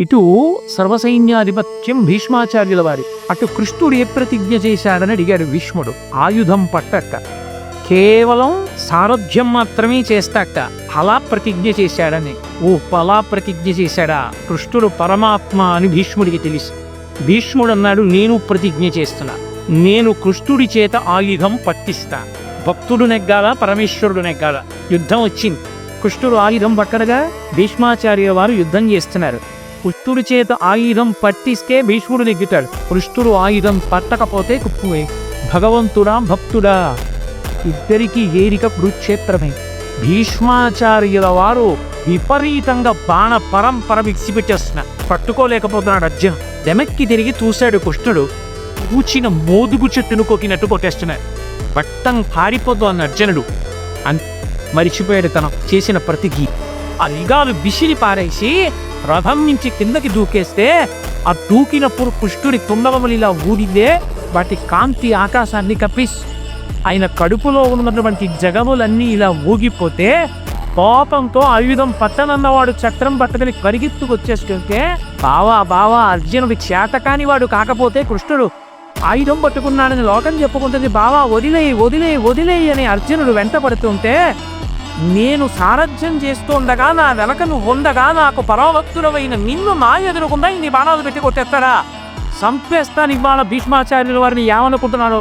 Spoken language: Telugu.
ఇటు సర్వసైన్యాధిపత్యం భీష్మాచార్యుల వారి. అటు కృష్ణుడు ఏ ప్రతిజ్ఞ చేశాడని అడిగాడు భీష్ముడు. ఆయుధం పట్టట, కేవలం సారథ్యం మాత్రమే చేస్తాట, అలా ప్రతిజ్ఞ చేశాడని. అలా ప్రతిజ్ఞ చేశాడా? కృష్ణుడు పరమాత్మ అని భీష్ముడికి తెలుసు. భీష్ముడు అన్నాడు, నేను ప్రతిజ్ఞ చేస్తున్నా, నేను కృష్ణుడి చేత ఆయుధం పట్టిస్తా. భక్తుడు నెగ్గాలా, పరమేశ్వరుడు నెగ్గాలా? యుద్ధం వచ్చింది. కృష్ణుడు ఆయుధం పట్టడగా భీష్మాచార్య వారు యుద్ధం చేస్తున్నారు. కృష్ణుడి చేత ఆయుధం పట్టిస్తే భీష్ముడు నెగ్గుతాడు. కృష్ణుడు ఆయుధం పట్టకపోతే కుప్పువే. భగవంతుడా భక్తుడా ఇద్దరికీ ఏరిక కురుక్షేత్రమే. భీష్మాచార్యుల వారు విపరీతంగా బాణ పరంపర విడిచిపెట్టేస్తున్నారు. పట్టుకోలేకపోతున్నాడు అర్జున్. వెనక్కి తిరిగి చూశాడు కృష్ణుడు. కూచిన మోదుగు చెట్టును కొట్టినట్టు కొట్టేస్తున్నాడు. పట్టం పారిపోదు అన్న అర్జునుడు మరిచిపోయాడు తను చేసిన ప్రతిజ్ఞ. ఆ లిగాలు విసిరి పారేసి రథం నుంచి కిందకి దూకేస్తే ఆ దూకినప్పుడు కృష్ణుడి తుండవములు ఇలా ఊడిదే. వాటి కాంతి ఆకాశాన్ని కప్పిస్. ఆయన కడుపులో ఉన్నటువంటి జగములన్నీ ఇలా ఊగిపోతే కోపంతో ఆయుధం పట్టనన్నవాడు చక్రం పట్టదని పరిగెత్తుకొచ్చేస్తుంటే, బావా అర్జునుడి చేతకాని వాడు కాకపోతే కృష్ణుడు ఆయుధం పట్టుకున్నాడని లోకం చెప్పుకుంటుంది. బావా వదిలేయి అని అర్జునుడు వెంట పడుతుంటే, నేను సారథ్యం చేస్తుండగా నా వెనక నువ్వు ఉండగా నాకు పరమభక్తుడవైన నిన్ను నా ఎదురుకుండా ఇన్ని బాణాలు పెట్టి కొట్టేస్తాడా? సంపేస్తాను ఇవాళ భీష్మాచార్యుల వారిని ఏమనుకుంటున్నాడు.